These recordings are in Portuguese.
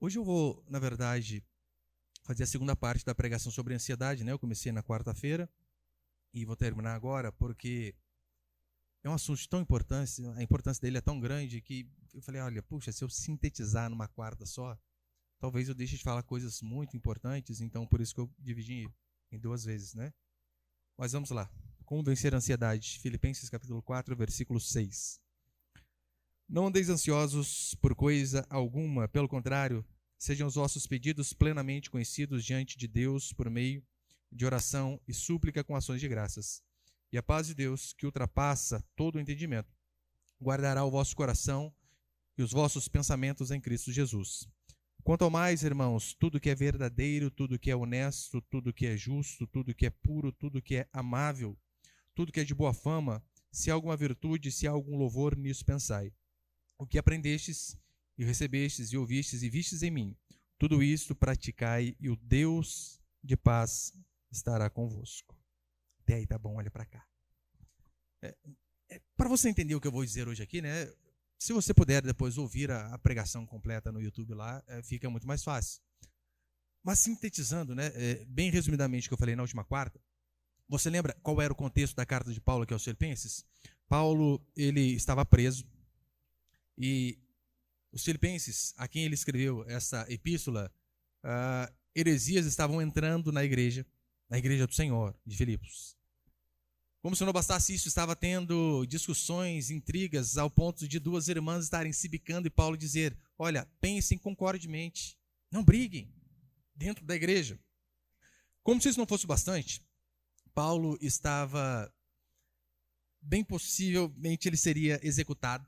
Hoje eu vou, na verdade, fazer a segunda parte da pregação sobre ansiedade, né? Eu comecei na quarta-feira e vou terminar agora porque é um assunto tão importante, a importância dele é tão grande que eu falei, olha, puxa, se eu sintetizar numa quarta só, talvez eu deixe de falar coisas muito importantes, então por isso que eu dividi em duas vezes, né? Mas vamos lá. Como vencer a ansiedade? Filipenses capítulo 4, versículo 6. Não andeis ansiosos por coisa alguma, pelo contrário, sejam os vossos pedidos plenamente conhecidos diante de Deus por meio de oração e súplica com ações de graças. E a paz de Deus, que ultrapassa todo o entendimento, guardará o vosso coração e os vossos pensamentos em Cristo Jesus. Quanto ao mais, irmãos, tudo que é verdadeiro, tudo que é honesto, tudo que é justo, tudo que é puro, tudo que é amável, tudo que é de boa fama, se há alguma virtude, se há algum louvor, nisso pensai. O que aprendestes e recebestes e ouvistes e vistes em mim, tudo isto praticai e o Deus de paz estará convosco. Até aí tá bom, olha para cá. Para você entender o que eu vou dizer hoje aqui, né? Se você puder depois ouvir a pregação completa no YouTube lá, fica muito mais fácil. Mas sintetizando, né, bem resumidamente o que eu falei na última quarta, você lembra qual era o contexto da carta de Paulo aqui aos Filipenses? Paulo, ele estava preso e os filipenses, a quem ele escreveu essa epístola, heresias estavam entrando na igreja do Senhor, de Filipos. Como se não bastasse isso, estava tendo discussões, intrigas, ao ponto de duas irmãs estarem se bicando e Paulo dizer, olha, pensem concordemente, não briguem dentro da igreja. Como se isso não fosse bastante, Paulo estava, bem possivelmente ele seria executado.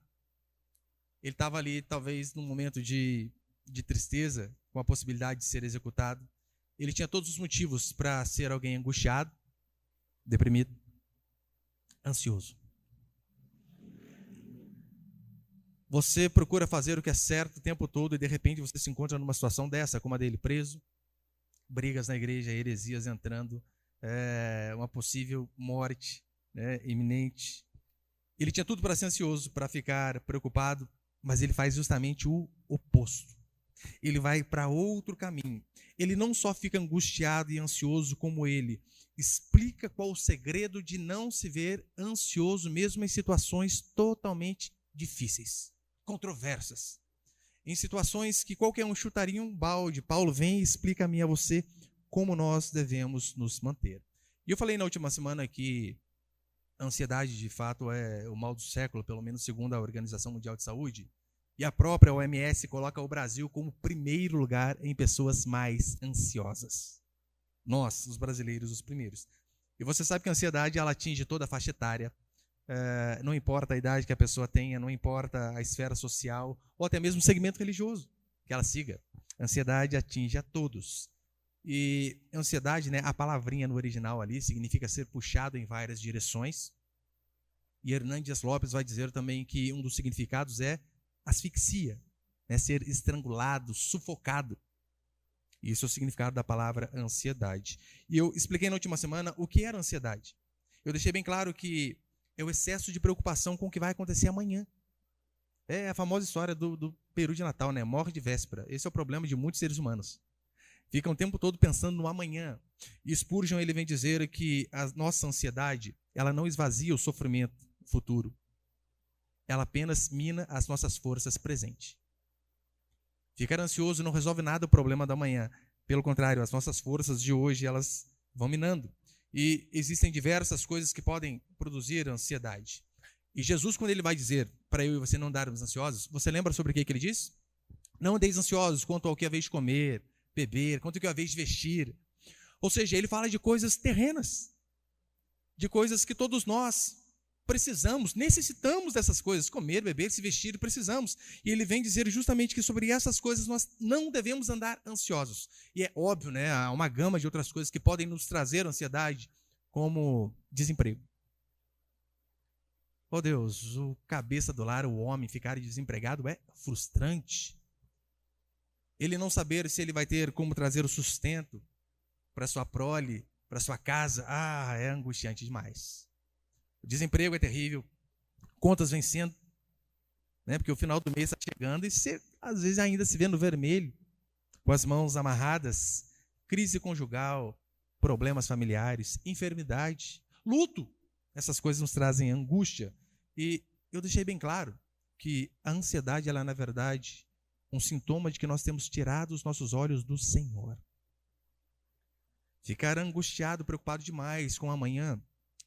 Ele estava ali, talvez, num momento de tristeza, com a possibilidade de ser executado. Ele tinha todos os motivos para ser alguém angustiado, deprimido, ansioso. Você procura fazer o que é certo o tempo todo e, de repente, você se encontra numa situação dessa, como a dele, preso, brigas na igreja, heresias entrando, uma possível morte, né, iminente. Ele tinha tudo para ser ansioso, para ficar preocupado, mas ele faz justamente o oposto. Ele vai para outro caminho. Ele não só fica angustiado e ansioso, como ele explica qual o segredo de não se ver ansioso, mesmo em situações totalmente difíceis, controversas. Em situações que qualquer um chutaria um balde, Paulo vem e explica a mim e a você como nós devemos nos manter. E eu falei na última semana que a ansiedade, de fato, é o mal do século, pelo menos segundo a Organização Mundial de Saúde. E a própria OMS coloca o Brasil como primeiro lugar em pessoas mais ansiosas. Nós, os brasileiros, os primeiros. E você sabe que a ansiedade ela atinge toda a faixa etária. Não importa a idade que a pessoa tenha, não importa a esfera social, ou até mesmo o segmento religioso que ela siga. A ansiedade atinge a todos. E ansiedade, né, a palavrinha no original ali, significa ser puxado em várias direções. E Hernandes Lopes vai dizer também que um dos significados é asfixia, né, ser estrangulado, sufocado. Isso é o significado da palavra ansiedade. E eu expliquei na última semana o que era ansiedade. Eu deixei bem claro que é o excesso de preocupação com o que vai acontecer amanhã. É a famosa história do peru de Natal, né? Morre de véspera. Esse é o problema de muitos seres humanos. Ficam o tempo todo pensando no amanhã. E Spurgeon ele vem dizer que a nossa ansiedade, ela não esvazia o sofrimento futuro. Ela apenas mina as nossas forças presentes. Ficar ansioso não resolve nada o problema da manhã. Pelo contrário, as nossas forças de hoje, elas vão minando. E existem diversas coisas que podem produzir ansiedade. E Jesus, quando ele vai dizer para eu e você não andarmos ansiosos, você lembra sobre o que ele diz? Não andeis ansiosos quanto ao que haveis de comer, beber, quanto ao que haveis de vestir. Ou seja, ele fala de coisas terrenas, de coisas que todos nós precisamos, necessitamos dessas coisas, comer, beber, se vestir, precisamos. E ele vem dizer justamente que sobre essas coisas nós não devemos andar ansiosos. E é óbvio, né, há uma gama de outras coisas que podem nos trazer ansiedade, como desemprego. Oh Deus, o cabeça do lar, o homem, ficar desempregado é frustrante. Ele não saber se ele vai ter como trazer o sustento para sua prole, para sua casa, é angustiante demais. O desemprego é terrível, contas vencendo, né? Porque o final do mês está chegando e você, às vezes, ainda se vê no vermelho. com as mãos amarradas, crise conjugal, problemas familiares, enfermidade, luto. Essas coisas nos trazem angústia. E eu deixei bem claro que a ansiedade, ela é, na verdade, um sintoma de que nós temos tirado os nossos olhos do Senhor. Ficar angustiado, preocupado demais com o amanhã,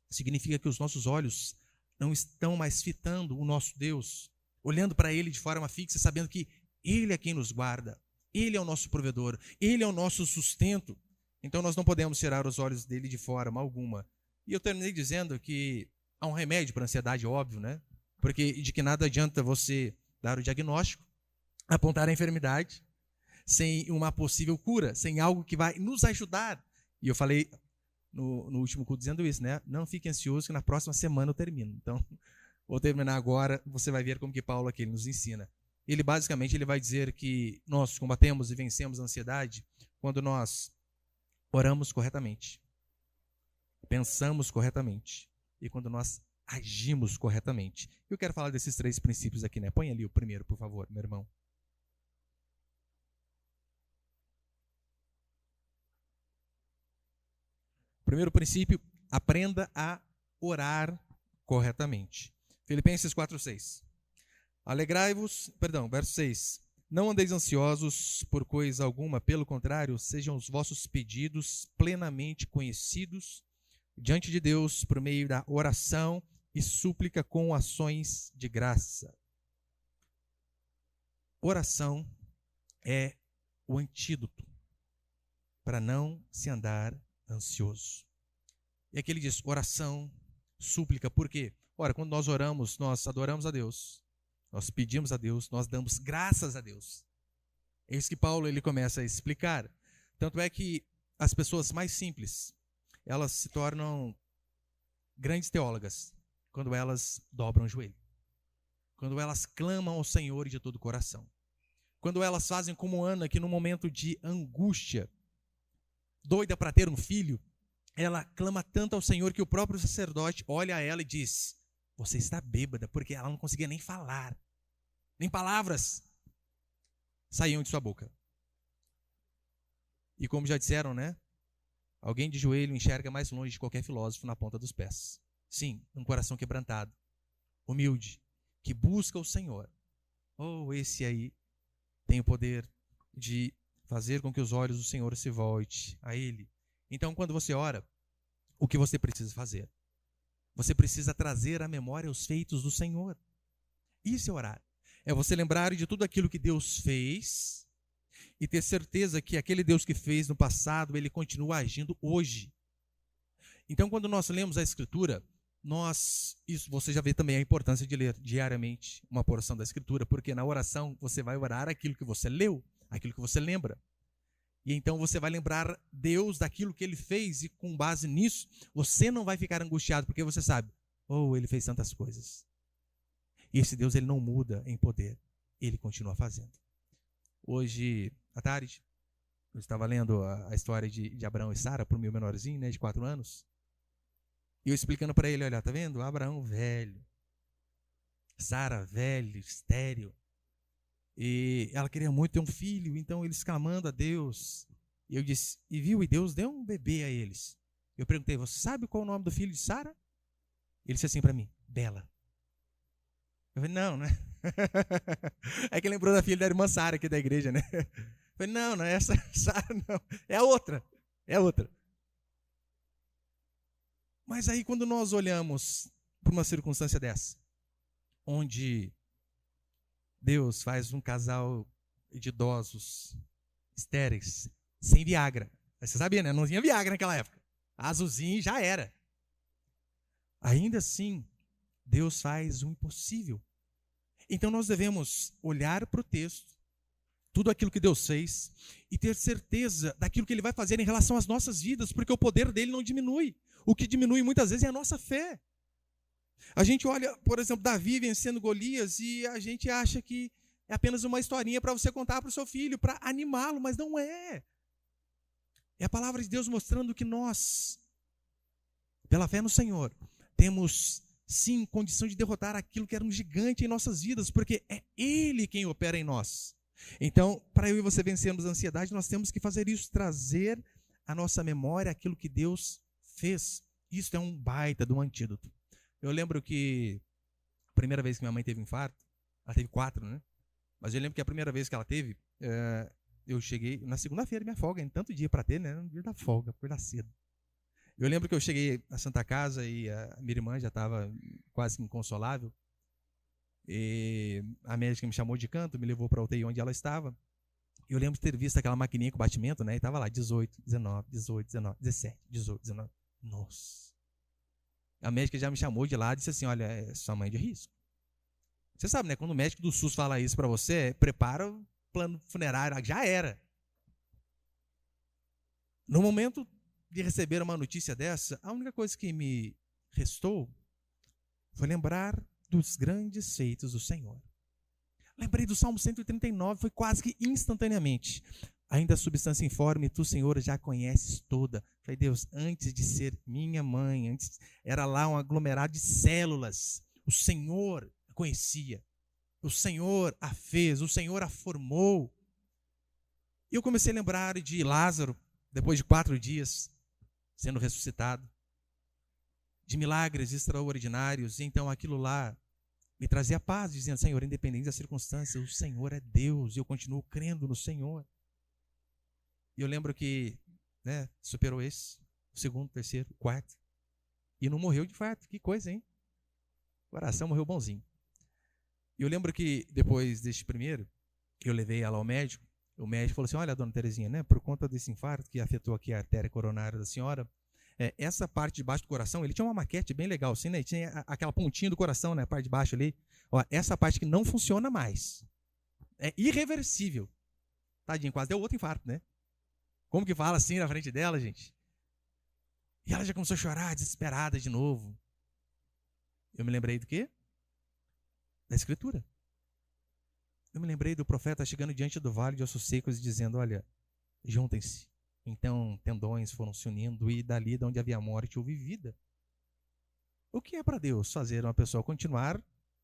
significa que os nossos olhos não estão mais fitando o nosso Deus, olhando para Ele de forma fixa, sabendo que Ele é quem nos guarda, Ele é o nosso provedor, Ele é o nosso sustento. Então nós não podemos tirar os olhos dele de forma alguma. E eu terminei dizendo que há um remédio para a ansiedade, óbvio, né? Porque de que nada adianta você dar o diagnóstico, apontar a enfermidade, sem uma possível cura, sem algo que vai nos ajudar. E eu falei no último culto dizendo isso, né? Não fique ansioso que na próxima semana eu termino. Então, vou terminar agora, você vai ver como que Paulo aqui nos ensina. Ele basicamente vai dizer que nós combatemos e vencemos a ansiedade quando nós oramos corretamente, pensamos corretamente e quando nós agimos corretamente. Eu quero falar desses 3 princípios aqui, né? Põe ali o primeiro, por favor, meu irmão. Primeiro princípio, aprenda a orar corretamente. Filipenses 4:6. Verso 6. Não andeis ansiosos por coisa alguma, pelo contrário, sejam os vossos pedidos plenamente conhecidos diante de Deus por meio da oração e súplica com ações de graça. Oração é o antídoto para não se andar ansioso. E aqui ele diz oração, súplica, por quê? Ora, quando nós oramos, nós adoramos a Deus, nós pedimos a Deus, nós damos graças a Deus. É isso que Paulo ele começa a explicar. Tanto é que as pessoas mais simples, elas se tornam grandes teólogas quando elas dobram o joelho, quando elas clamam ao Senhor de todo o coração, quando elas fazem como Ana, que no momento de angústia, doida para ter um filho, ela clama tanto ao Senhor que o próprio sacerdote olha a ela e diz: você está bêbada, porque ela não conseguia nem falar, nem palavras saíam de sua boca. E como já disseram, né? Alguém de joelho enxerga mais longe de qualquer filósofo na ponta dos pés. Sim, um coração quebrantado, humilde, que busca o Senhor. Esse aí tem o poder de fazer com que os olhos do Senhor se voltem a Ele. Então, quando você ora, o que você precisa fazer? Você precisa trazer à memória os feitos do Senhor. Isso é orar. É você lembrar de tudo aquilo que Deus fez e ter certeza que aquele Deus que fez no passado, Ele continua agindo hoje. Então, quando nós lemos a Escritura, você já vê também a importância de ler diariamente uma porção da Escritura, porque na oração você vai orar aquilo que você leu, aquilo que você lembra. E então você vai lembrar Deus daquilo que Ele fez e com base nisso, você não vai ficar angustiado, porque você sabe, Ele fez tantas coisas. E esse Deus, Ele não muda em poder, Ele continua fazendo. Hoje, à tarde, eu estava lendo a história de Abraão e Sara para o meu menorzinho, né, de 4 anos. E eu explicando para ele, olha, tá vendo? Abraão velho, Sara velho, estéril. E ela queria muito ter um filho, então eles clamando a Deus. E eu disse, e Deus deu um bebê a eles. Eu perguntei, você sabe qual é o nome do filho de Sara? Ele disse assim para mim, Bela. Eu falei, não, né? É que lembrou da filha da irmã Sara aqui da igreja, né? Eu falei, não é essa Sara, não. É a outra. Mas aí quando nós olhamos para uma circunstância dessa, onde Deus faz um casal de idosos estéreis, sem Viagra. Você sabia, né? Não tinha Viagra naquela época. Azulzinho já era. Ainda assim, Deus faz o impossível. Então nós devemos olhar para o texto, tudo aquilo que Deus fez, e ter certeza daquilo que Ele vai fazer em relação às nossas vidas, porque o poder dele não diminui. O que diminui muitas vezes é a nossa fé. A gente olha, por exemplo, Davi vencendo Golias e a gente acha que é apenas uma historinha para você contar para o seu filho, para animá-lo, mas não é. É a palavra de Deus mostrando que nós, pela fé no Senhor, temos sim condição de derrotar aquilo que era um gigante em nossas vidas, porque é Ele quem opera em nós. Então, para eu e você vencermos a ansiedade, nós temos que fazer isso, trazer à nossa memória aquilo que Deus fez. Isso é um baita de um antídoto. Eu lembro que a primeira vez que minha mãe teve infarto, ela teve 4, né? Mas eu lembro que a primeira vez que ela teve, eu cheguei na segunda-feira, minha folga, em tanto dia para ter, né? No dia da folga, acordar cedo. Eu lembro que eu cheguei na Santa Casa e a minha irmã já estava quase inconsolável. E a médica me chamou de canto, me levou para a UTI onde ela estava. Eu lembro de ter visto aquela maquininha com batimento, né? E estava lá 18, 19, 18, 19, 17, 18, 19. Nossa. A médica já me chamou de lá e disse assim: olha, sua mãe é de risco. Você sabe, né? Quando o médico do SUS fala isso para você, prepara o plano funerário, já era. No momento de receber uma notícia dessa, a única coisa que me restou foi lembrar dos grandes feitos do Senhor. Lembrei do Salmo 139, foi quase que instantaneamente. Ainda a substância informe, tu, Senhor, já conheces toda. Falei, Deus, antes de ser minha mãe, antes era lá um aglomerado de células. O Senhor a conhecia. O Senhor a fez, o Senhor a formou. E eu comecei a lembrar de Lázaro, depois de 4 dias, sendo ressuscitado. De milagres extraordinários. E então aquilo lá me trazia paz, dizendo, Senhor, independente das circunstâncias, o Senhor é Deus, e eu continuo crendo no Senhor. E eu lembro que, né, superou esse, o segundo, o terceiro, o quarto, e não morreu de infarto. Que coisa, hein? O coração morreu bonzinho. E eu lembro que depois deste primeiro, eu levei ela ao médico, o médico falou assim, olha, dona Terezinha, né, por conta desse infarto que afetou aqui a artéria coronária da senhora, essa parte de baixo do coração, ele tinha uma maquete bem legal, assim, né? Tinha aquela pontinha do coração, né? A parte de baixo ali. Ó, essa parte que não funciona mais. É irreversível. Tadinho, quase deu outro infarto, né? Como que fala assim na frente dela, gente? E ela já começou a chorar, desesperada de novo. Eu me lembrei do quê? Da Escritura. Eu me lembrei do profeta chegando diante do vale de ossos secos e dizendo, olha, juntem-se. Então, tendões foram se unindo e dali de onde havia morte houve vida. O que é para Deus fazer uma pessoa continuar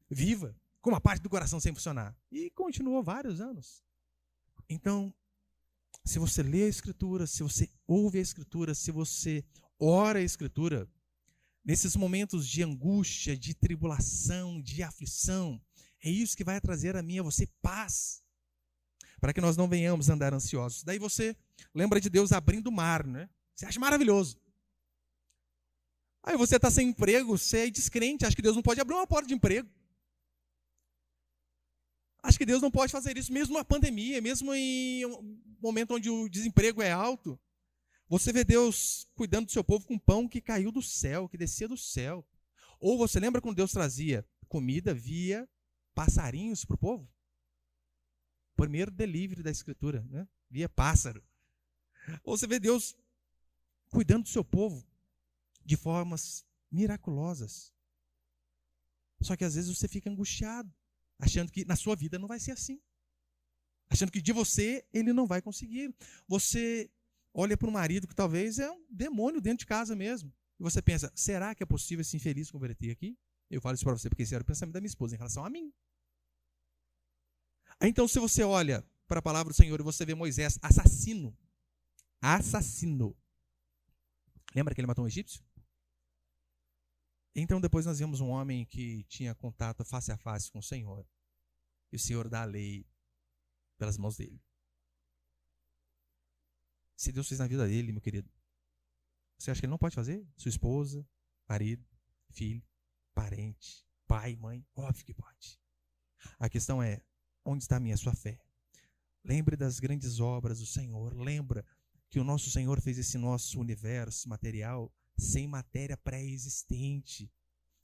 viva, com uma parte do coração sem funcionar? E continuou vários anos. Então, se você lê a Escritura, se você ouve a Escritura, se você ora a Escritura, nesses momentos de angústia, de tribulação, de aflição, é isso que vai trazer a mim e a você paz. Para que nós não venhamos andar ansiosos. Daí você lembra de Deus abrindo o mar, né? Você acha maravilhoso. Aí você está sem emprego, você é descrente, acha que Deus não pode abrir uma porta de emprego. Acha que Deus não pode fazer isso mesmo numa pandemia, mesmo em um momento onde o desemprego é alto. Você vê Deus cuidando do seu povo com pão que caiu do céu, que descia do céu. Ou você lembra quando Deus trazia comida via passarinhos para o povo? Primeiro delivery da Escritura, né? Via pássaro. Ou você vê Deus cuidando do seu povo de formas miraculosas. Só que às vezes você fica angustiado, achando que na sua vida não vai ser assim. Achando que de você ele não vai conseguir. Você olha para um marido que talvez é um demônio dentro de casa mesmo. E você pensa, será que é possível esse infeliz converter aqui? Eu falo isso para você porque esse era o pensamento da minha esposa em relação a mim. Então, se você olha para a palavra do Senhor e você vê Moisés assassino. Lembra que ele matou um egípcio? Então, depois nós vemos um homem que tinha contato face a face com o Senhor. E o Senhor dá a lei pelas mãos dele. Se Deus fez na vida dele, meu querido, você acha que ele não pode fazer? Sua esposa, marido, filho, parente, pai, mãe, óbvio que pode. A questão é, onde está a sua fé? Lembre das grandes obras do Senhor. Lembra que o nosso Senhor fez esse nosso universo material sem matéria pré-existente,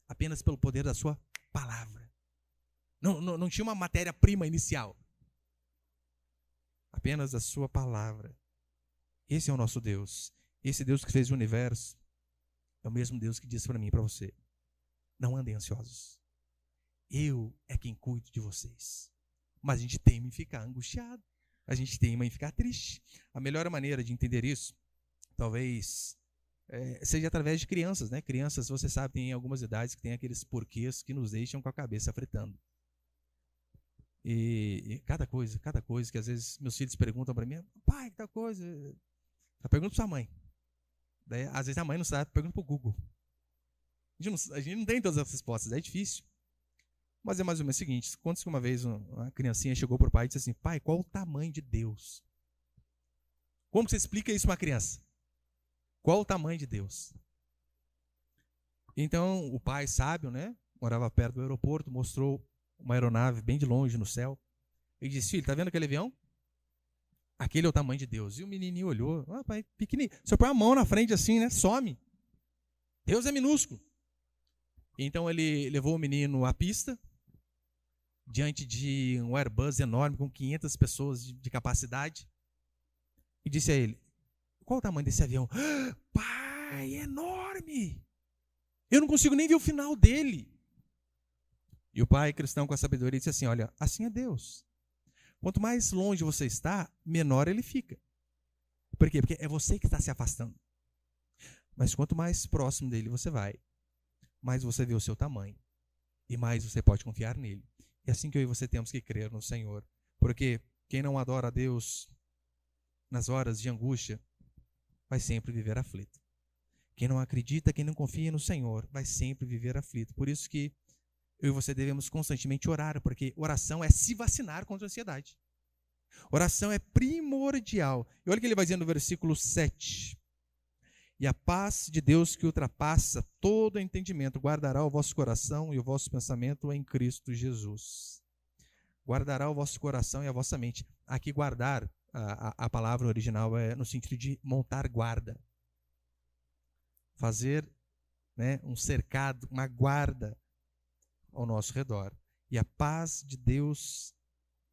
apenas pelo poder da sua palavra. Não tinha uma matéria-prima inicial. Apenas a sua palavra. Esse é o nosso Deus. Esse Deus que fez o universo é o mesmo Deus que diz para mim e para você: não andem ansiosos. Eu é quem cuido de vocês. Mas a gente teima em ficar angustiado. A gente teima em ficar triste. A melhor maneira de entender isso, talvez, seja através de crianças, né? Crianças, você sabe, tem algumas idades que tem aqueles porquês que nos deixam com a cabeça fritando. E cada coisa que às vezes meus filhos perguntam para mim, pai, que tal coisa? Eu pergunto para sua mãe. Daí, às vezes a mãe não sabe, pergunta para o Google. A gente não tem todas as respostas, é difícil. Mas é mais ou menos o seguinte, conta que uma vez uma criancinha chegou para o pai e disse assim, pai, qual o tamanho de Deus? Como você explica isso para uma criança? Qual o tamanho de Deus? Então, o pai sábio, né, morava perto do aeroporto, mostrou uma aeronave bem de longe no céu. Ele disse, filho, tá vendo aquele avião? Aquele é o tamanho de Deus. E o menininho olhou, pai, pequenininho. Se eu pôr a mão na frente assim, né, some. Deus é minúsculo. Então, ele levou o menino à pista, diante de um Airbus enorme, com 500 pessoas de capacidade, e disse a ele, qual o tamanho desse avião? Pai, é enorme! Eu não consigo nem ver o final dele. E o pai cristão com a sabedoria disse assim, olha, assim é Deus. Quanto mais longe você está, menor ele fica. Por quê? Porque é você que está se afastando. Mas quanto mais próximo dele você vai, mais você vê o seu tamanho. E mais você pode confiar nele. É assim que eu e você temos que crer no Senhor. Porque quem não adora a Deus nas horas de angústia, vai sempre viver aflito. Quem não acredita, quem não confia no Senhor, vai sempre viver aflito. Por isso que eu e você devemos constantemente orar, porque oração é se vacinar contra a ansiedade. Oração é primordial. E olha o que ele vai dizer no versículo 7. E a paz de Deus que ultrapassa todo entendimento, guardará o vosso coração e o vosso pensamento em Cristo Jesus. Guardará o vosso coração e a vossa mente. Aqui guardar, a palavra original é no sentido de montar guarda. Fazer, né, um cercado, uma guarda ao nosso redor. E a paz de Deus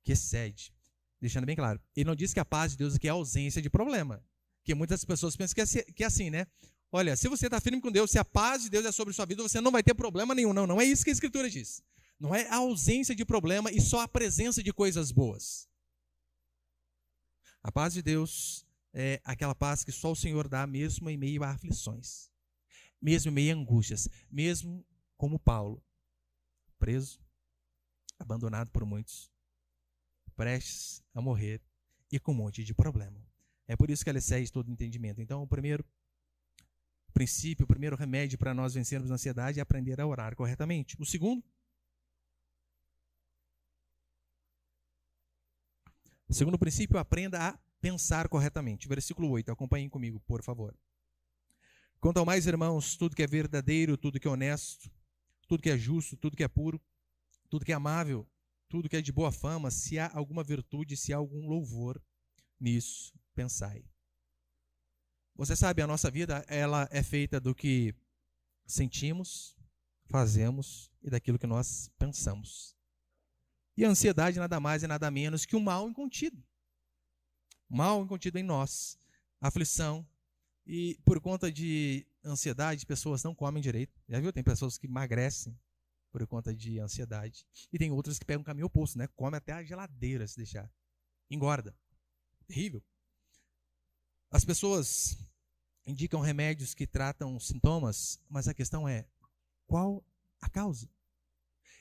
que excede. Deixando bem claro, ele não diz que a paz de Deus aqui é a ausência de problema. Porque muitas pessoas pensam que é assim, né? Olha, se você está firme com Deus, se a paz de Deus é sobre sua vida, você não vai ter problema nenhum. Não, não é isso que a Escritura diz. Não é a ausência de problema e só a presença de coisas boas. A paz de Deus é aquela paz que só o Senhor dá mesmo em meio a aflições. Mesmo em meio a angústias. Mesmo como Paulo, preso, abandonado por muitos, prestes a morrer e com um monte de problema. É por isso que ela excede todo entendimento. Então, o primeiro princípio, o primeiro remédio para nós vencermos a ansiedade é aprender a orar corretamente. O segundo princípio, aprenda a pensar corretamente. Versículo 8, acompanhem comigo, por favor. Quanto ao mais, irmãos, tudo que é verdadeiro, tudo que é honesto, tudo que é justo, tudo que é puro, tudo que é amável, tudo que é de boa fama, se há alguma virtude, se há algum louvor, nisso pensai. Você sabe, a nossa vida, ela é feita do que sentimos, fazemos e daquilo que nós pensamos. E a ansiedade nada mais e nada menos que um mal incontido. Mal incontido em nós. Aflição. E por conta de ansiedade, pessoas não comem direito. Já viu? Tem pessoas que emagrecem por conta de ansiedade. E tem outras que pegam o caminho oposto, né? Come até a geladeira se deixar. Engorda. Terrível. As pessoas indicam remédios que tratam sintomas, mas a questão é, qual a causa?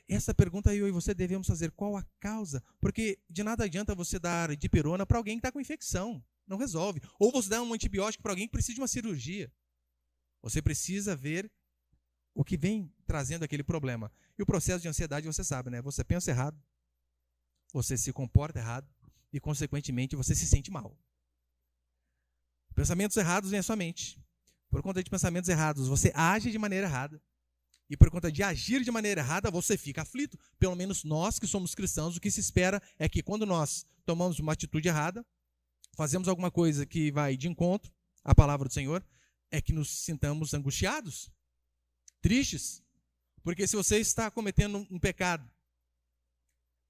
Essa pergunta eu e você devemos fazer, qual a causa? Porque de nada adianta você dar dipirona para alguém que está com infecção, não resolve. Ou você dá um antibiótico para alguém que precisa de uma cirurgia. Você precisa ver o que vem trazendo aquele problema. E o processo de ansiedade, você sabe, né? Você pensa errado, você se comporta errado e, consequentemente, você se sente mal. Pensamentos errados vêm à sua mente. Por conta de pensamentos errados, você age de maneira errada. E por conta de agir de maneira errada, você fica aflito. Pelo menos nós que somos cristãos, o que se espera é que quando nós tomamos uma atitude errada, fazemos alguma coisa que vai de encontro à palavra do Senhor, é que nos sintamos angustiados, tristes. Porque se você está cometendo um pecado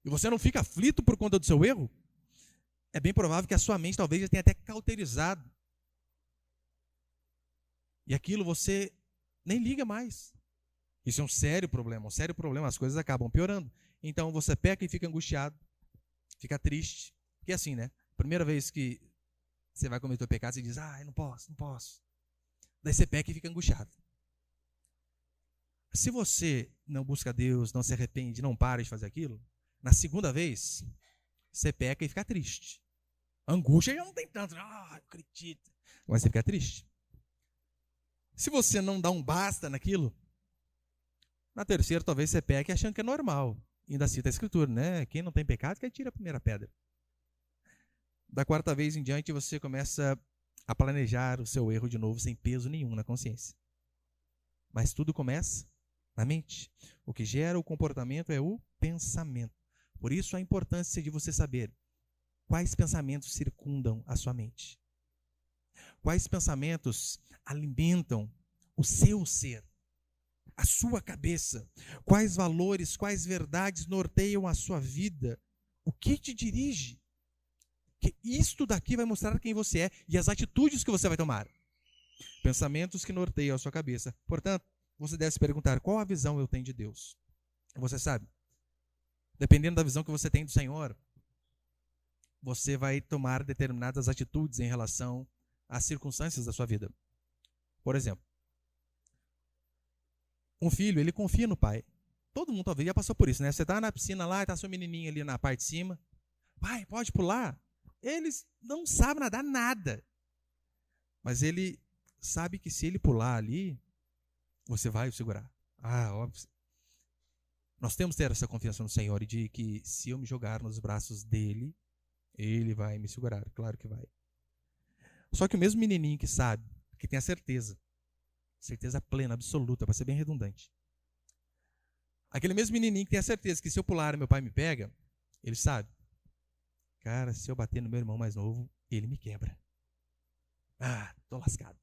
e você não fica aflito por conta do seu erro, é bem provável que a sua mente talvez já tenha até cauterizado. E aquilo você nem liga mais. Isso é um sério problema, as coisas acabam piorando. Então você peca e fica angustiado, fica triste. Porque assim, né? Primeira vez que você vai cometer o pecado, você diz, eu não posso. Daí você peca e fica angustiado. Se você não busca Deus, não se arrepende, não para de fazer aquilo, Na segunda vez, você peca e fica triste. Angústia já não tem tanto. Acredito. Mas você fica triste. Se você não dá um basta naquilo, na terceira talvez você peque achando que é normal. Ainda cita a Escritura, né? Quem não tem pecado, que atira a primeira pedra. Da quarta vez em diante, você começa a planejar o seu erro de novo, sem peso nenhum na consciência. Mas tudo começa na mente. O que gera o comportamento é o pensamento. Por isso a importância de você saber quais pensamentos circundam a sua mente. Quais pensamentos alimentam o seu ser, a sua cabeça. Quais valores, quais verdades norteiam a sua vida. O que te dirige? Que isto daqui vai mostrar quem você é e as atitudes que você vai tomar. Pensamentos que norteiam a sua cabeça. Portanto, você deve se perguntar, qual a visão eu tenho de Deus? Você sabe, dependendo da visão que você tem do Senhor, você vai tomar determinadas atitudes em relação às circunstâncias da sua vida. Por exemplo, um filho, ele confia no pai. Todo mundo talvez já passou por isso, né? Você está na piscina lá, está seu menininho ali na parte de cima. Pai, pode pular? Eles não sabem nadar nada. Mas ele sabe que se ele pular ali, você vai o segurar. Óbvio. Nós temos que ter essa confiança no Senhor e de que se eu me jogar nos braços dele, ele vai me segurar. Claro que vai. Só que o mesmo menininho que sabe, que tem a certeza plena, absoluta, para ser bem redundante. Aquele mesmo menininho que tem a certeza que se eu pular, meu pai me pega, ele sabe. Cara, se eu bater no meu irmão mais novo, ele me quebra. Tô lascado.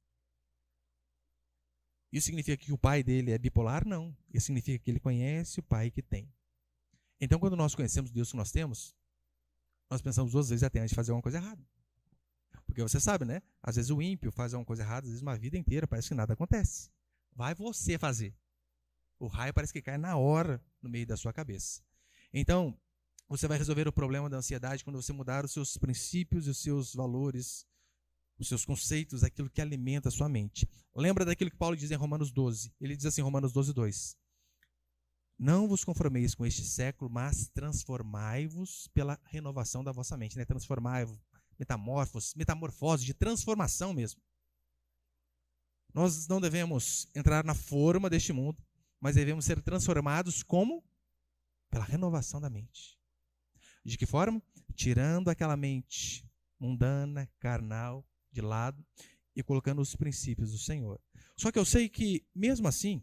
Isso significa que o pai dele é bipolar? Não. Isso significa que ele conhece o pai que tem. Então, quando nós conhecemos o Deus que nós temos, nós pensamos duas vezes até antes de fazer alguma coisa errada. Porque você sabe, né? Às vezes o ímpio faz alguma coisa errada, às vezes uma vida inteira parece que nada acontece. Vai você fazer. O raio parece que cai na hora no meio da sua cabeça. Então, você vai resolver o problema da ansiedade quando você mudar os seus princípios e os seus valores, os seus conceitos, aquilo que alimenta a sua mente. Lembra daquilo que Paulo diz em Romanos 12. Ele diz assim, Romanos 12, 2. Não vos conformeis com este século, mas transformai-vos pela renovação da vossa mente. Né? Transformai-vos, metamorfose, de transformação mesmo. Nós não devemos entrar na forma deste mundo, mas devemos ser transformados como? Pela renovação da mente. De que forma? Tirando aquela mente mundana, carnal, de lado e colocando os princípios do Senhor. Só que eu sei que, mesmo assim,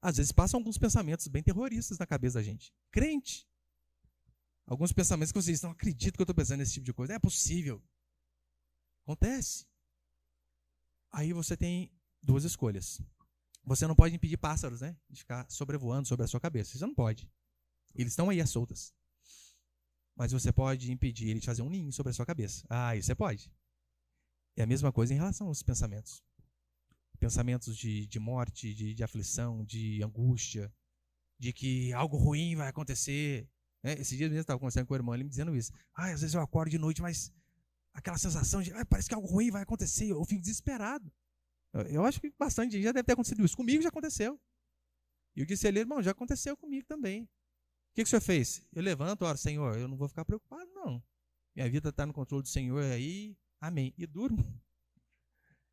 às vezes passam alguns pensamentos bem terroristas na cabeça da gente. Crente. Alguns pensamentos que vocês não acreditam que eu estou pensando nesse tipo de coisa. Não é possível. Acontece. Aí você tem duas escolhas. Você não pode impedir pássaros, né, de ficar sobrevoando sobre a sua cabeça. Você não pode. Eles estão aí às soltas. Mas você pode impedir ele de fazer um ninho sobre a sua cabeça. Isso você pode. É a mesma coisa em relação aos pensamentos. Pensamentos de morte, de aflição, de angústia, de que algo ruim vai acontecer. Esse dia mesmo eu estava conversando com o irmão, ele me dizendo isso. Às vezes eu acordo de noite, mas aquela sensação de parece que algo ruim vai acontecer. Eu fico desesperado. Eu acho que bastante gente já deve ter acontecido isso. Comigo já aconteceu. E eu disse a ele, irmão, já aconteceu comigo também. O que o senhor fez? Eu levanto, oro, Senhor, eu não vou ficar preocupado, não. Minha vida está no controle do Senhor aí, amém. E durmo.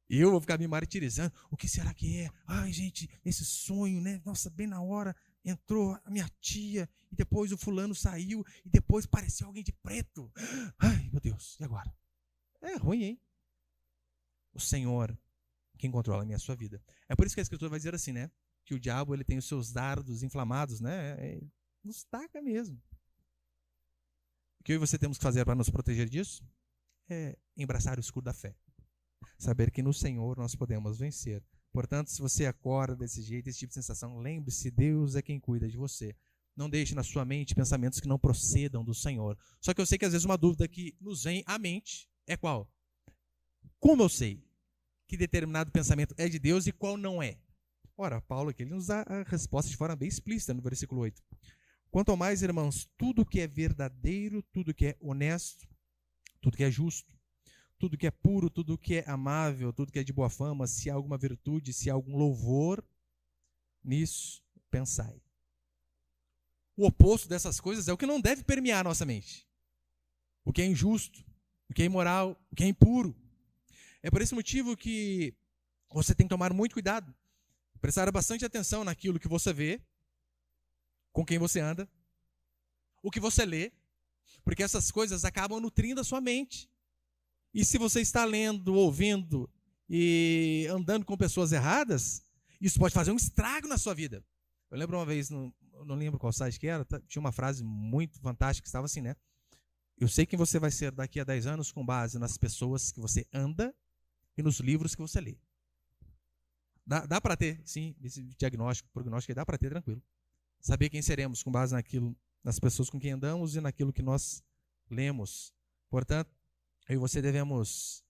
E eu vou ficar me martirizando. O que será que é? Gente, esse sonho, né? Nossa, bem na hora entrou a minha tia, e depois o fulano saiu, e depois apareceu alguém de preto. Meu Deus, e agora? É ruim, hein? O Senhor, quem controla a sua vida. É por isso que a Escritura vai dizer assim, né? Que o diabo ele tem os seus dardos inflamados, né? Nos taca mesmo. O que eu e você temos que fazer para nos proteger disso? É embraçar o escudo da fé. Saber que no Senhor nós podemos vencer. Portanto, se você acorda desse jeito, esse tipo de sensação, lembre-se, Deus é quem cuida de você. Não deixe na sua mente pensamentos que não procedam do Senhor. Só que eu sei que às vezes uma dúvida que nos vem à mente é qual? Como eu sei que determinado pensamento é de Deus e qual não é? Ora, Paulo aqui ele nos dá a resposta de forma bem explícita no versículo 8. Quanto ao mais, irmãos, tudo que é verdadeiro, tudo que é honesto, tudo que é justo, tudo que é puro, tudo que é amável, tudo que é de boa fama, se há alguma virtude, se há algum louvor, nisso pensai. o oposto dessas coisas é o que não deve permear a nossa mente. O que é injusto, o que é imoral, o que é impuro. É por esse motivo que você tem que tomar muito cuidado, prestar bastante atenção naquilo que você vê, com quem você anda, o que você lê, porque essas coisas acabam nutrindo a sua mente. E se você está lendo, ouvindo e andando com pessoas erradas, isso pode fazer um estrago na sua vida. Eu lembro uma vez, não lembro qual site que era, tinha uma frase muito fantástica que estava assim, né? Eu sei quem você vai ser daqui a 10 anos com base nas pessoas que você anda e nos livros que você lê. Dá para ter, sim, esse diagnóstico, prognóstico, dá para ter tranquilo. Saber quem seremos com base nas pessoas com quem andamos e naquilo que nós lemos. Portanto, eu e você devemos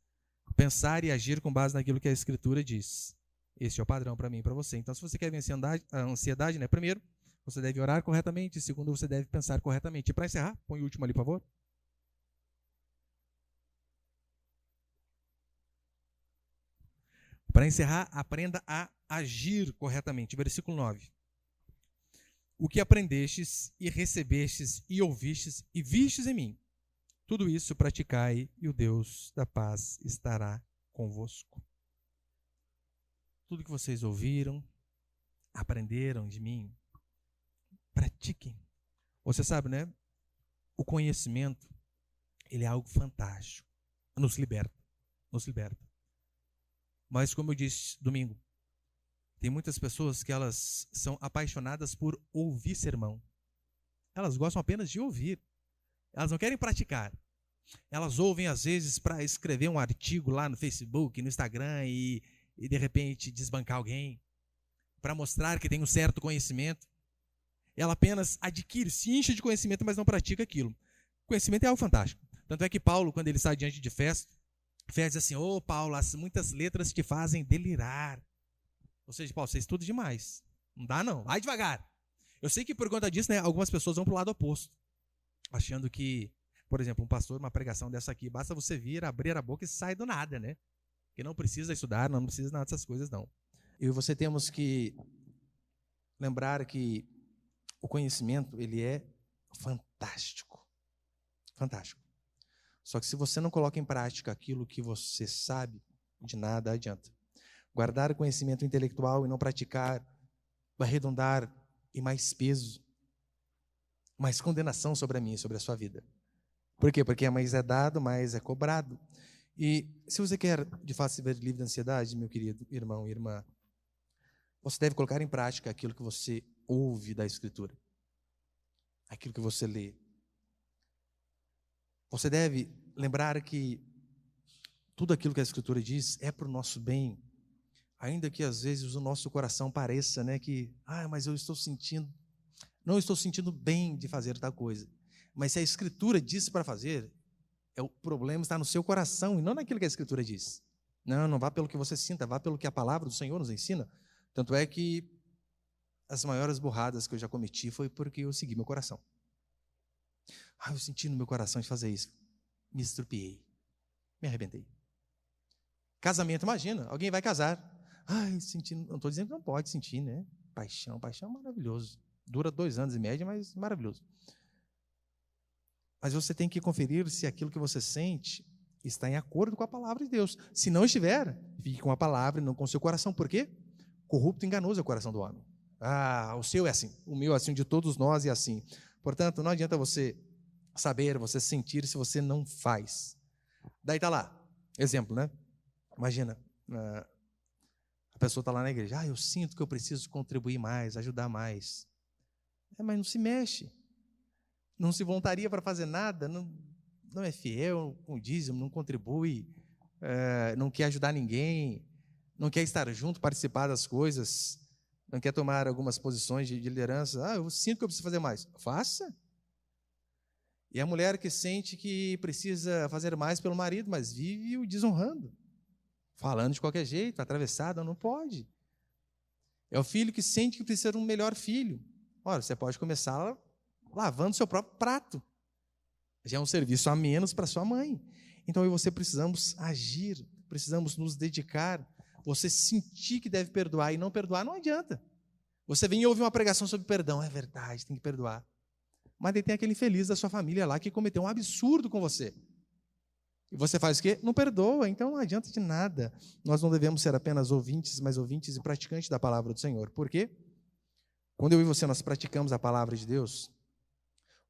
pensar e agir com base naquilo que a Escritura diz. Esse é o padrão para mim e para você. Então, se você quer vencer a ansiedade, né? Primeiro, você deve orar corretamente. Segundo, você deve pensar corretamente. E para encerrar, põe o último ali, por favor. Para encerrar, aprenda a agir corretamente. Versículo 9. O que aprendestes e recebestes e ouvistes e vistes em mim, tudo isso praticai e o Deus da paz estará convosco. Tudo que vocês ouviram, aprenderam de mim, pratiquem. Você sabe, né? O conhecimento, ele é algo fantástico. Nos liberta. Nos liberta. Mas, como eu disse domingo, tem muitas pessoas que elas são apaixonadas por ouvir sermão. Elas gostam apenas de ouvir. Elas não querem praticar. Elas ouvem, às vezes, para escrever um artigo lá no Facebook, no Instagram e de repente desbancar alguém, para mostrar que tem um certo conhecimento. Ela apenas adquire, se enche de conhecimento, mas não pratica aquilo. Conhecimento é algo fantástico. Tanto é que Paulo, quando ele está diante de Festo diz assim: ô Paulo, muitas letras te fazem delirar. Ou seja, Paulo, você estuda demais. Não dá não, vai devagar. Eu sei que por conta disso, né, algumas pessoas vão para o lado oposto, achando que, por exemplo, um pastor, uma pregação dessa aqui, basta você vir, abrir a boca e sai do nada, né? Que não precisa estudar, não precisa nada dessas coisas, não. Eu e você temos que lembrar que o conhecimento, ele é fantástico. Fantástico. Só que se você não coloca em prática aquilo que você sabe, de nada adianta. Guardar o conhecimento intelectual e não praticar vai redundar em mais peso, mais condenação sobre a minha e sobre a sua vida. Por quê? Porque mais é dado, mais é cobrado. E se você quer, de fato, se ver livre da ansiedade, meu querido irmão e irmã, você deve colocar em prática aquilo que você ouve da Escritura, aquilo que você lê. Você deve lembrar que tudo aquilo que a Escritura diz é para o nosso bem, ainda que às vezes o nosso coração pareça, né, que, mas eu não estou sentindo bem de fazer tal coisa. Mas se a Escritura diz para fazer, o problema está no seu coração e não naquilo que a Escritura diz. Não vá pelo que você sinta, vá pelo que a palavra do Senhor nos ensina. Tanto é que as maiores burradas que eu já cometi foi porque eu segui meu coração. Eu senti no meu coração de fazer isso. Me estrupiei. Me arrebentei. Casamento, imagina, alguém vai casar. Sentindo, não estou dizendo que não pode sentir, né? Paixão é maravilhoso. Dura 2 anos em média, mas maravilhoso. Mas você tem que conferir se aquilo que você sente está em acordo com a palavra de Deus. Se não estiver, fique com a palavra e não com o seu coração. Por quê? Corrupto e enganoso é o coração do homem. O seu é assim, o meu é assim, de todos nós é assim. Portanto, não adianta você saber, você sentir, se você não faz. Daí está lá, exemplo, né? Imagina, a pessoa está lá na igreja. Eu sinto que eu preciso contribuir mais, ajudar mais. Mas não se mexe. Não se voluntaria para fazer nada, não é fiel com o dízimo, não contribui, não quer ajudar ninguém, não quer estar junto, participar das coisas, não quer tomar algumas posições de liderança. Eu sinto que eu preciso fazer mais. Faça. E a mulher que sente que precisa fazer mais pelo marido, mas vive o desonrando, falando de qualquer jeito, atravessado, não pode. É o filho que sente que precisa de um melhor filho. Ora, você pode começar lavando seu próprio prato. Já é um serviço a menos para sua mãe. Então eu e você precisamos agir, precisamos nos dedicar. Você sentir que deve perdoar e não perdoar, não adianta. Você vem e ouve uma pregação sobre perdão, é verdade, tem que perdoar. Mas daí tem aquele infeliz da sua família lá que cometeu um absurdo com você. E você faz o quê? Não perdoa, então não adianta de nada. Nós não devemos ser apenas ouvintes, mas ouvintes e praticantes da palavra do Senhor. Por quê? Quando eu e você nós praticamos a palavra de Deus,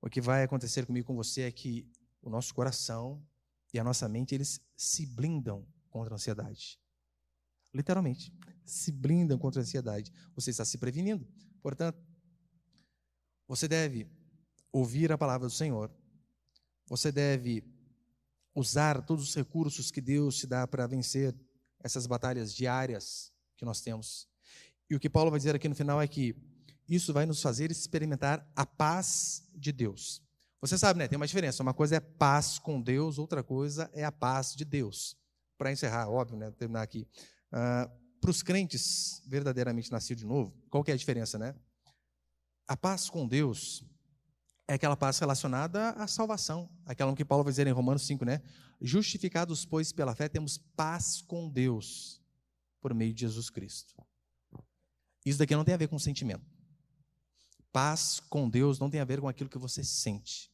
o que vai acontecer comigo e com você é que o nosso coração e a nossa mente, eles se blindam contra a ansiedade. Literalmente, se blindam contra a ansiedade. Você está se prevenindo. Portanto, você deve ouvir a palavra do Senhor. Você deve usar todos os recursos que Deus te dá para vencer essas batalhas diárias que nós temos. E o que Paulo vai dizer aqui no final é que isso vai nos fazer experimentar a paz de Deus. Você sabe, né? Tem uma diferença. Uma coisa é paz com Deus, outra coisa é a paz de Deus. Para encerrar, óbvio, né? Terminar aqui. Para os crentes verdadeiramente nascidos de novo, qual que é a diferença, né? A paz com Deus é aquela paz relacionada à salvação. Aquela que Paulo vai dizer em Romanos 5, né? Justificados, pois, pela fé, temos paz com Deus por meio de Jesus Cristo. Isso daqui não tem a ver com sentimento. Paz com Deus não tem a ver com aquilo que você sente.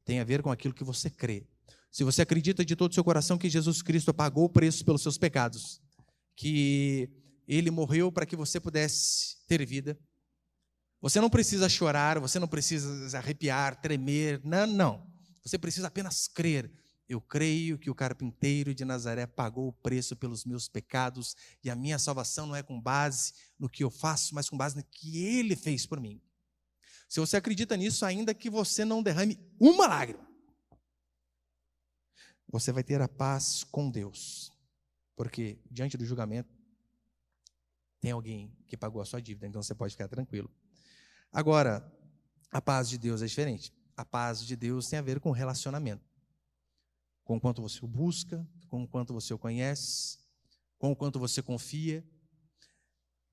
Tem a ver com aquilo que você crê. Se você acredita de todo o seu coração que Jesus Cristo pagou o preço pelos seus pecados, que Ele morreu para que você pudesse ter vida, você não precisa chorar, você não precisa arrepiar, tremer, não. Você precisa apenas crer. Eu creio que o carpinteiro de Nazaré pagou o preço pelos meus pecados e a minha salvação não é com base no que eu faço, mas com base no que Ele fez por mim. Se você acredita nisso, ainda que você não derrame uma lágrima, você vai ter a paz com Deus. Porque diante do julgamento, tem alguém que pagou a sua dívida, então você pode ficar tranquilo. Agora, a paz de Deus é diferente. A paz de Deus tem a ver com relacionamento. Com o quanto você o busca, com o quanto você o conhece, com o quanto você confia.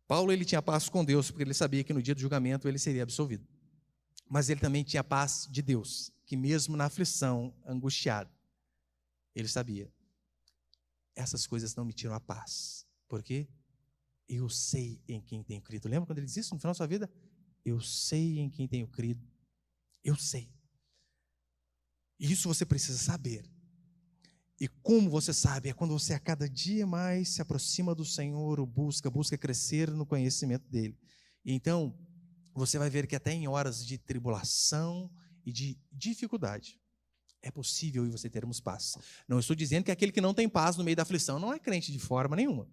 Paulo, ele tinha paz com Deus, porque ele sabia que no dia do julgamento ele seria absolvido. Mas ele também tinha paz de Deus, que mesmo na aflição, angustiado, ele sabia, essas coisas não me tiram a paz. Por quê? Eu sei em quem tenho crido. Lembra quando ele diz isso no final da sua vida? Eu sei em quem tenho crido. Eu sei. E isso você precisa saber. E como você sabe? É quando você a cada dia mais se aproxima do Senhor, o busca crescer no conhecimento dEle. E então, você vai ver que até em horas de tribulação e de dificuldade, é possível e você termos paz. Não estou dizendo que aquele que não tem paz no meio da aflição não é crente de forma nenhuma.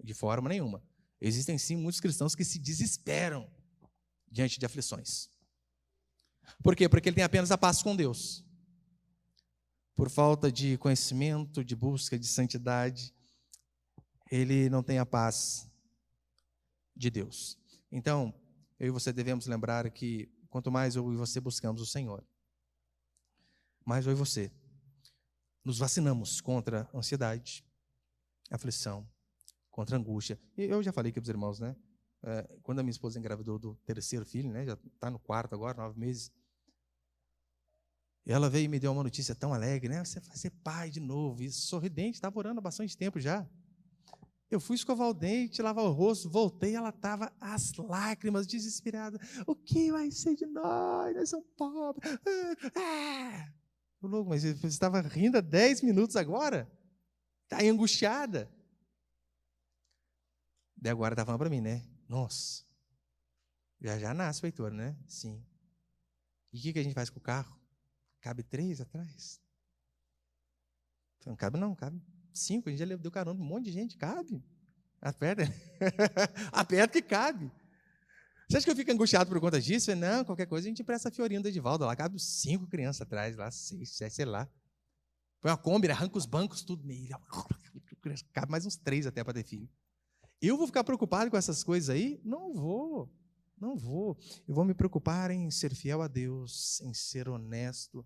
De forma nenhuma. Existem sim muitos cristãos que se desesperam diante de aflições. Por quê? Porque ele tem apenas a paz com Deus. Por falta de conhecimento, de busca, de santidade, ele não tem a paz de Deus. Então, eu e você devemos lembrar que quanto mais eu e você buscamos o Senhor, mais eu e você nos vacinamos contra a ansiedade, a aflição, contra a angústia. E eu já falei aqui para os irmãos, né? Quando a minha esposa engravidou do terceiro filho, né? Já está no quarto agora, 9 meses. E ela veio e me deu uma notícia tão alegre, né? Você vai ser pai de novo, e sorridente, estava orando há bastante tempo já. Eu fui escovar o dente, lavar o rosto, voltei, ela estava às lágrimas, desesperada. O que vai ser de nós? Nós somos pobres. Louco, mas você estava rindo há 10 minutos agora? Está aí angustiada. Daí agora está falando para mim, né? Nossa, já nasce o Heitor, né? Sim. E o que a gente faz com o carro? Cabe 3 atrás? Não cabe não, cabe 5. A gente já deu carona um monte de gente, cabe. Aperta. Aperta que cabe. Você acha que eu fico angustiado por conta disso? Não, qualquer coisa a gente empresta a Fiorinha do Edivaldo. Lá cabe 5 crianças atrás, lá 6, 7, sei lá. Põe uma Kombi, arranca os bancos, tudo nele. Cabe mais uns 3 até para ter filho. Eu vou ficar preocupado com essas coisas aí? Não vou. Eu vou me preocupar em ser fiel a Deus, em ser honesto,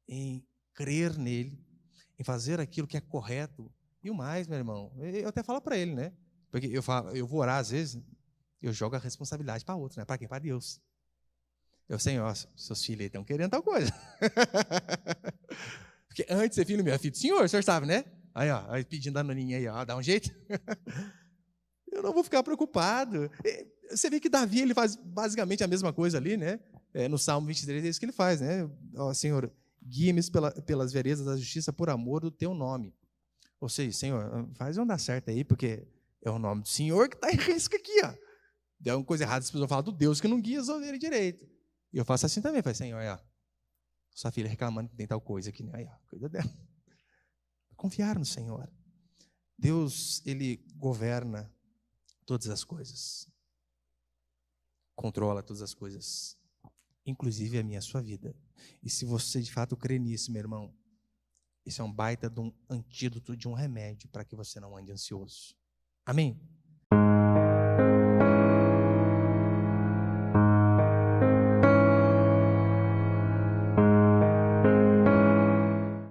em crer nele, em fazer aquilo que é correto. E o mais, meu irmão, eu até falo para ele, né? Porque eu vou orar às vezes, eu jogo a responsabilidade para outro, né? Para quem? Para Deus. Eu sei, ó, seus filhos aí estão querendo tal coisa. Porque antes de ser filho meu, é filho do senhor sabe, né? Aí, ó, pedindo a naninha aí, ó, dá um jeito. Eu não vou ficar preocupado. Você vê que Davi, ele faz basicamente a mesma coisa ali, né? No Salmo 23 é isso que ele faz, né? Ó, Senhor, guia-me pelas veredas da justiça por amor do teu nome. Ou seja, Senhor, faz eu dar certo aí, porque é o nome do Senhor que está em risco aqui, ó. Deu uma coisa errada, as pessoas falam do Deus que não guia as ovelhas direito. E eu faço assim também, falo, Senhor, ó, sua filha reclamando que tem tal coisa aqui, né? Aí, ó, cuida dela. Confiar no Senhor. Deus, Ele governa todas as coisas. Controla todas as coisas. Inclusive a minha e a sua vida. E se você de fato crê nisso, meu irmão, isso é um baita de um antídoto, de um remédio para que você não ande ansioso. Amém?